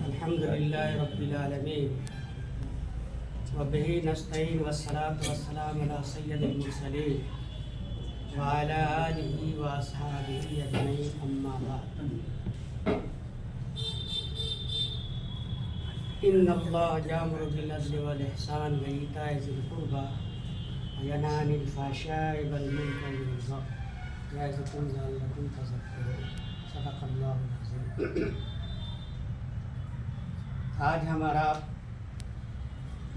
الحمد لله رب العالمين وبه نستعين والصلاة والسلام على سيد المرسلين وعلى آله وأصحابه أجمعين أما بعد إن الله يأمر بالعدل والإحسان وإيتاء ذي القربى وينهى عن الفحشاء والمنكر والبغي يعظكم لعلكم تذكرون صدق اللہ العظیم۔ آج ہمارا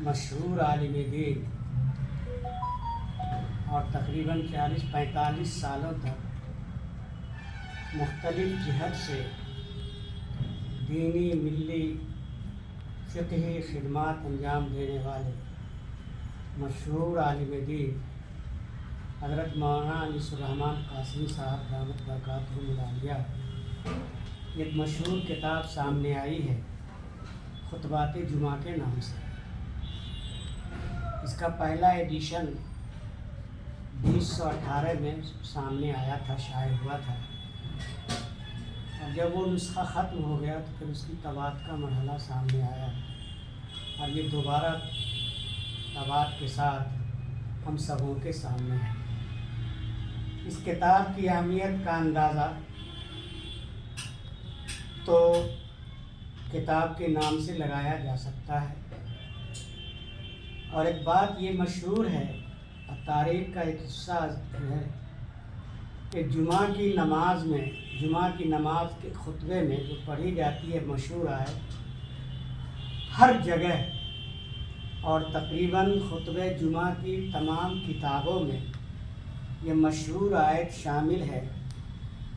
مشہور عالم دین اور تقریباً 40-45 سالوں تک مختلف جہت سے دینی ملی فقہی خدمات انجام دینے والے مشہور عالم دین حضرت مولانا انیس الرحمن قاسمی صاحب دامت برکاتہم العالیہ ایک مشہور کتاب سامنے آئی ہے خطبات جمعہ کے نام سے۔ اس کا پہلا ایڈیشن 2018 میں سامنے آیا تھا، شائع ہوا تھا، اور جب وہ نسخہ ختم ہو گیا تو پھر اس کی طباعت کا مرحلہ سامنے آیا اور یہ دوبارہ طباعت کے ساتھ ہم سبوں کے سامنے ہے۔ اس کتاب کی اہمیت کا اندازہ تو کتاب کے نام سے لگایا جا سکتا ہے، اور ایک بات یہ مشہور ہے، تاریخ کا ایک حصہ ہے کہ جمعہ کی نماز کے خطبے میں جو پڑھی جاتی ہے مشہور آیت، ہر جگہ اور تقریباً خطبہ جمعہ کی تمام کتابوں میں یہ مشہور آیت شامل ہے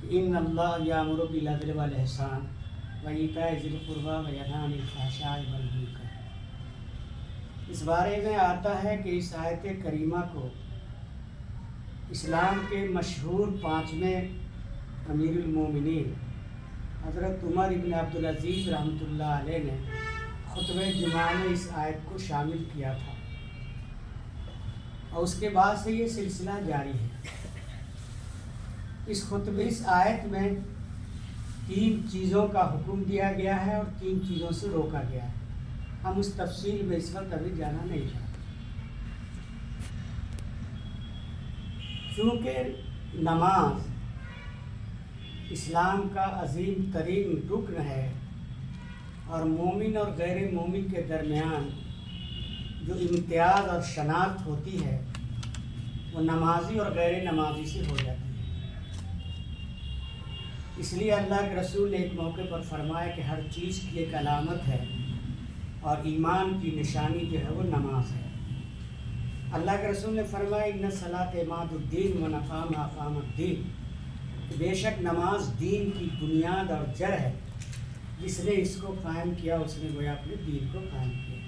کہ ان اللہ یامر بالعدل والاحسان وایتاء ذی القربی وینہی عن الفحشاء والمنکر۔ اس بارے میں آتا ہے کہ اس آیت کریمہ کو اسلام کے مشہور 5ویں امیر المومنین حضرت عمر ابن عبدالعزیز رحمۃ اللہ علیہ نے خطبہ جمعہ میں اس آیت کو شامل کیا تھا، اور اس کے بعد سے یہ سلسلہ جاری ہے۔ اس آیت میں 3 چیزوں کا حکم دیا گیا ہے اور 3 چیزوں سے روکا گیا ہے۔ ہم اس تفصیل میں اس وقت ابھی جانا نہیں چاہتے، چونکہ نماز اسلام کا عظیم ترین رکن ہے، اور مومن اور غیر مومن کے درمیان جو امتیاز اور شناخت ہوتی ہے وہ نمازی اور غیر نمازی سے ہو جاتی ہے۔ اس لیے اللہ کے رسول نے ایک موقع پر فرمایا کہ ہر چیز کی ایک علامت ہے، اور ایمان کی نشانی جو ہے وہ نماز ہے۔ اللہ کے رسول نے فرمایا ان الصلاۃ عماد الدین من اقامہ اقام الدین، کہ بے شک نماز دین کی بنیاد اور جڑ ہے، جس نے اس کو قائم کیا اس نے گویا اپنے دین کو قائم کیا۔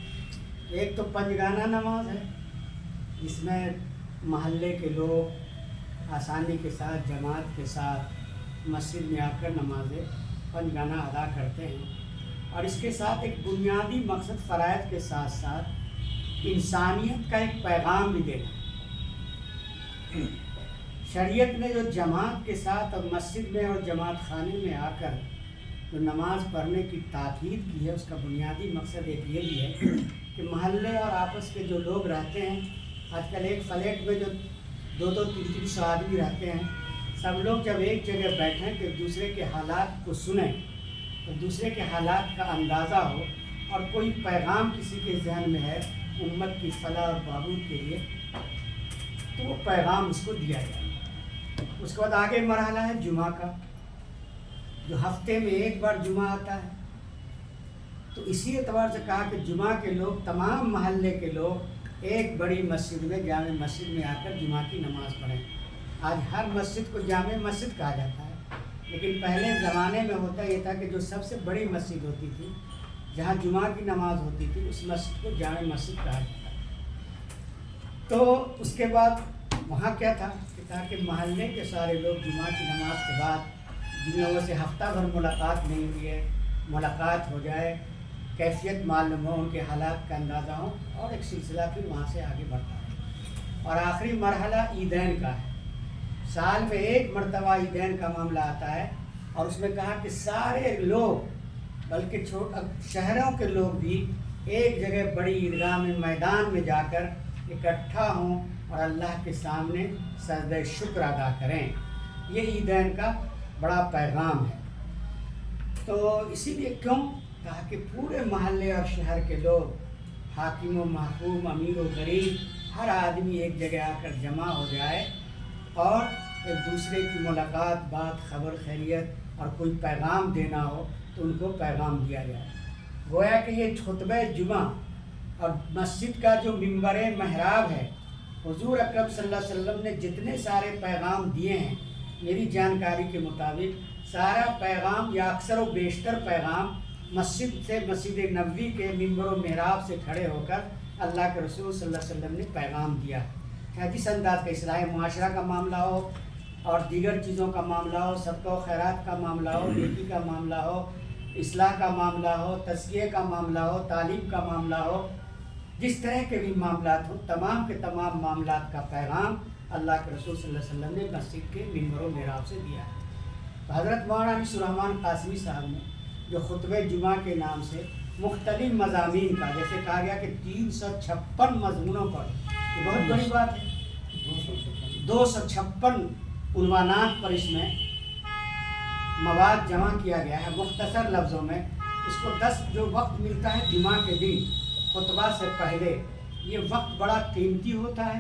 ایک تو پنجگانہ نماز ہے، جس میں محلے کے لوگ آسانی کے ساتھ جماعت کے ساتھ مسجد میں آ کر نمازیں پنجگانہ ادا کرتے ہیں، اور اس کے ساتھ ایک بنیادی مقصد فرائض کے ساتھ ساتھ انسانیت کا ایک پیغام بھی دینا۔ شریعت نے جو جماعت کے ساتھ اور مسجد میں اور جماعت خانے میں آ کر جو نماز پڑھنے کی تاکید کی ہے، اس کا بنیادی مقصد ایک یہ بھی ہے کہ محلے اور آپس کے جو لوگ رہتے ہیں، آج کل ایک فلیٹ میں جو 200-300 آدمی رہتے ہیں، سب لوگ جب ایک جگہ بیٹھیں کہ دوسرے کے حالات کو سنیں، تو دوسرے کے حالات کا اندازہ ہو، اور کوئی پیغام کسی کے ذہن میں ہے امت کی فلاح اور بہبود کے لیے، تو وہ پیغام اس کو دیا جائے۔ اس کے بعد آگے مرحلہ ہے جمعہ کا، جو ہفتے میں ایک بار جمعہ آتا ہے، تو اسی اعتبار سے کہا کہ جمعہ کے لوگ، تمام محلے کے لوگ ایک بڑی مسجد میں، جامع مسجد میں آ کر جمعہ کی نماز پڑھیں۔ آج ہر مسجد کو جامع مسجد کہا جاتا ہے، لیکن پہلے زمانے میں ہوتا یہ تھا کہ جو سب سے بڑی مسجد ہوتی تھی، جہاں جمعہ کی نماز ہوتی تھی، اس مسجد کو جامع مسجد کہا جاتا ہے۔ تو اس کے بعد وہاں کیا تھا کہ تاکہ محلے کے سارے لوگ جمعہ کی نماز کے بعد جن لوگوں سے ہفتہ بھر ملاقات نہیں ہوئی ہے، ملاقات ہو جائے، کیفیت معلوم ہو، ان کے حالات کا اندازہ ہو، اور ایک سلسلہ پھر وہاں سے آگے بڑھتا ہے۔ اور آخری مرحلہ عیدین کا ہے، سال میں ایک مرتبہ عیدین کا معاملہ آتا ہے اور اس میں کہا کہ سارے لوگ بلکہ شہروں کے لوگ بھی ایک جگہ بڑی عیدگاہ میں میدان میں جا کر اکٹھا ہوں اور اللہ کے سامنے سجدہ شکر ادا کریں۔ یہ عیدین کا بڑا پیغام ہے۔ تو اسی لیے کیوں کہا کہ پورے محلے اور شہر کے لوگ، حاکم و محکوم، امیر و غریب، ہر آدمی ایک جگہ آ کر جمع ہو جائے اور ایک دوسرے کی ملاقات، بات، خبر خیریت اور کوئی پیغام دینا ہو تو ان کو پیغام دیا جائے۔ گویا کہ یہ خطبہ جمعہ اور مسجد کا جو ممبر محراب ہے، حضور اکرم صلی اللہ علیہ وسلم نے جتنے سارے پیغام دیے ہیں، میری جانکاری کے مطابق سارا پیغام یا اکثر و بیشتر پیغام مسجد سے، مسجد نبوی کے ممبر و محراب سے کھڑے ہو کر اللہ کے رسول صلی اللہ علیہ وسلم نے پیغام دیا۔ چاہے جس انداز کا اصلاح معاشرہ کا معاملہ ہو اور دیگر چیزوں کا معاملہ ہو، صدقہ و خیرات کا معاملہ ہو، نیکی کا معاملہ ہو، اصلاح کا معاملہ ہو، تزکیے کا معاملہ ہو، تعلیم کا معاملہ ہو، جس طرح کے بھی معاملات ہوں، تمام کے تمام معاملات کا پیغام اللہ کے رسول صلی اللہ علیہ وسلم نے مسجد کے ممبر و محراب سے دیا ہے۔ تو حضرت مولانا انیس الرحمن قاسمی صاحب نے جو خطبہ جمعہ کے نام سے مختلف مضامین کا، جیسے کہا گیا کہ 356 مضمونوں پر، یہ بہت بڑی بات ہے، 256 عنوانات پر اس میں مواد جمع کیا گیا ہے مختصر لفظوں میں۔ اس کو 10 جو وقت ملتا ہے جمعہ کے دن خطبہ سے پہلے، یہ وقت بڑا قیمتی ہوتا ہے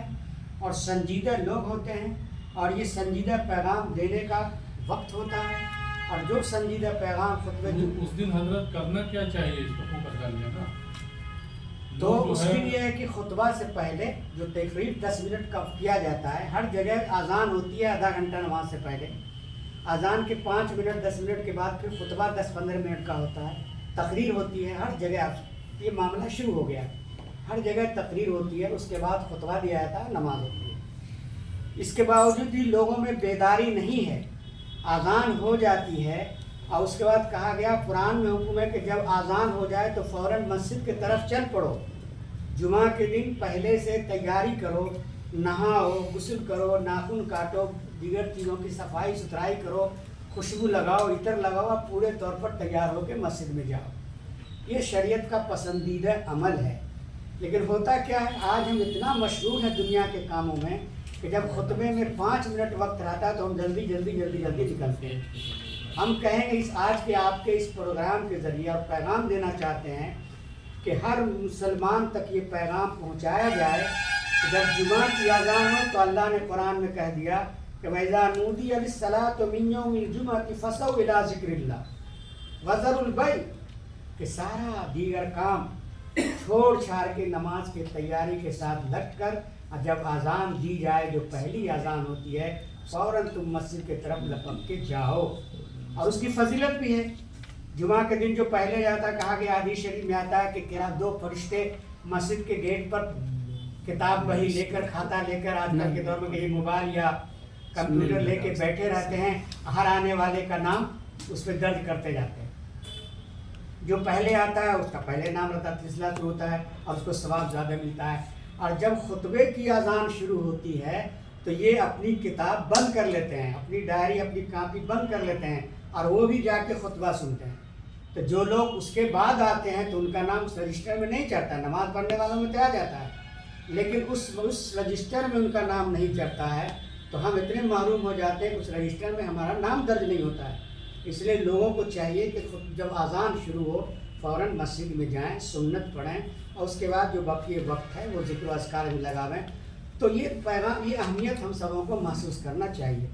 اور سنجیدہ لوگ ہوتے ہیں، اور یہ سنجیدہ پیغام دینے کا وقت ہوتا ہے، اور جو سنجیدہ پیغام خطبہ اس دن حضرت کرنا کیا چاہیے اس کو فوکس کرنے کا؟ تو اس کے لیے ہے کہ خطبہ سے پہلے جو تقریب 10 منٹ کا کیا جاتا ہے، ہر جگہ اذان ہوتی ہے آدھا گھنٹہ نماز سے پہلے، اذان کے 5 منٹ 10 منٹ کے بعد پھر خطبہ 10-15 منٹ کا ہوتا ہے، تقریر ہوتی ہے ہر جگہ۔ یہ معاملہ شروع ہو گیا، ہر جگہ تقریر ہوتی ہے، اس کے بعد خطبہ دیا جاتا ہے، نماز ہوتی ہے۔ اس کے باوجود بھی لوگوں میں بیداری نہیں ہے، اذان ہو جاتی ہے اور اس کے بعد کہا گیا قرآن میں حکم ہے کہ جب اذان ہو جائے تو فوراً مسجد کی طرف چل پڑو۔ جمعہ کے دن پہلے سے تیاری کرو، نہاؤ، غسل کرو، ناخن کاٹو، دیگر چیزوں کی صفائی ستھرائی کرو، خوشبو لگاؤ، عطر لگاؤ، آپ پورے طور پر تیار ہو کے مسجد میں جاؤ۔ یہ شریعت کا پسندیدہ عمل ہے، لیکن ہوتا کیا ہے، آج ہم اتنا مشغول ہیں دنیا کے کاموں میں کہ جب خطبے میں 5 منٹ وقت رہتا ہے تو ہم جلدی نکلتے ہیں۔ ہم کہیں گے آج کے آپ کے اس پروگرام کے ذریعے اور پیغام دینا چاہتے ہیں کہ ہر مسلمان تک یہ پیغام پہنچایا جائے کہ جب جمعہ کی اذان ہو تو اللہ نے قرآن میں کہہ دیا کہ وَإِذَا نُودِيَ لِلصَّلَاةِ مِن يَوْمِ الْجُمْعَةِ فَاسْعَوْا إِلَىٰ ذِكْرِ اللَّهِ وَذَرُوا الْبَيْعَ، کہ سارا دیگر کام چھوڑ چھاڑ کے نماز کی تیاری کے ساتھ لگ کر جب اذان دی جائے، جو پہلی اذان ہوتی ہے، فوراً تم مسجد کی طرف لپک کے جاؤ۔ اور اس کی فضیلت بھی ہے، جمعہ کے دن جو پہلے جاتا ہے، کہا گیا حدیث شریف میں آتا ہے کہ کیا 2 فرشتے مسجد کے گیٹ پر کتاب بہی لے کر، کھاتا لے کر، آج کل کے دور میں کہ موبائل یا کمپیوٹر لے کے بیٹھے رہتے ہیں، ہر آنے والے کا نام اس پہ درج کرتے جاتے ہیں۔ جو پہلے آتا ہے اس کا پہلے نام رہتا ہے، سلسلہ شروع ہوتا ہے اور اس کو ثواب زیادہ ملتا ہے۔ اور جب خطبے کی اذان شروع ہوتی ہے تو یہ اپنی کتاب بند کر لیتے ہیں، اپنی ڈائری، اپنی کاپی بند کر لیتے ہیں اور وہ بھی جا کے خطبہ سنتے ہیں۔ تو جو لوگ اس کے بعد آتے ہیں تو ان کا نام اس رجسٹر میں نہیں چڑھتا، نماز پڑھنے والوں میں تو آ جاتا ہے، لیکن اس رجسٹر میں ان کا نام نہیں چڑھتا ہے، تو ہم اتنے محروم ہو جاتے ہیں کہ اس رجسٹر میں ہمارا نام درج نہیں ہوتا ہے۔ اس لیے لوگوں کو چاہیے کہ جب اذان شروع ہو فوراً مسجد میں جائیں، سنت پڑھیں، اور اس کے بعد جو باقی وقت ہے وہ ذکر و اذکار میں لگاویں۔ تو یہ پیغام، یہ اہمیت ہم سبوں کو محسوس کرنا چاہیے۔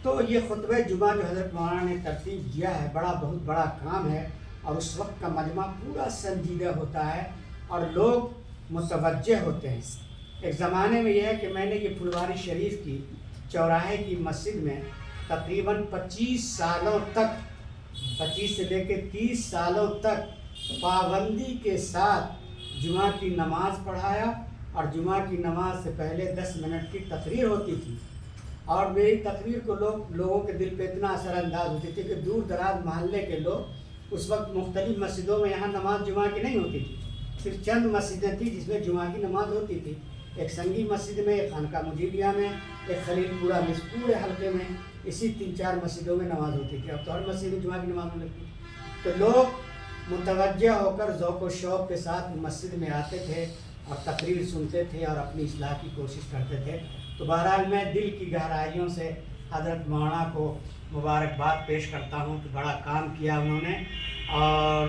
تو یہ خطبہ جمعہ جو حضرت مولانا نے ترتیب دیا ہے، بہت بڑا کام ہے، اور اس وقت کا مجمع پورا سنجیدہ ہوتا ہے اور لوگ متوجہ ہوتے ہیں۔ ایک زمانے میں یہ ہے کہ میں نے یہ پھلواری شریف کی چوراہے کی مسجد میں تقریباً 25 سالوں تک، 25 سے لے کے 30 سالوں تک پابندی کے ساتھ جمعہ کی نماز پڑھایا، اور جمعہ کی نماز سے پہلے 10 منٹ کی تقریر ہوتی تھی، اور میری تقریر کو لوگوں کے دل پہ اتنا اثر انداز ہوتی تھی کہ دور دراز محلے کے لوگ، اس وقت مختلف مسجدوں میں یہاں نماز جمعہ کی نہیں ہوتی تھی، صرف چند مسجدیں تھیں جس میں جمعہ کی نماز ہوتی تھی، ایک سنگی مسجد میں، ایک خانقاہ مجیبیہ میں، ایک خلیل پورہ میں، اس پورے حلقے میں اسی 3-4 مسجدوں میں نماز ہوتی تھی. اب تو ہر مسجد میں جمعہ کی نماز ہونے لگتی. تو لوگ متوجہ ہو کر ذوق و شوق کے ساتھ مسجد میں آتے تھے اور تقریر سنتے تھے اور اپنی اصلاح کی کوشش کرتے تھے. تو بہرحال میں دل کی گہرائیوں سے حضرت مولانا کو مبارکباد پیش کرتا ہوں کہ بڑا کام کیا انہوں نے اور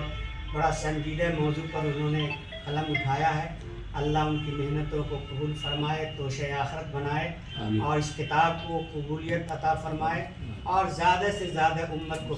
بڑا سنجیدہ موضوع پر انہوں نے قلم اٹھایا ہے. اللہ ان کی محنتوں کو قبول فرمائے، توشہ آخرت بنائے اور اس کتاب کو قبولیت عطا فرمائے اور زیادہ سے زیادہ امت کو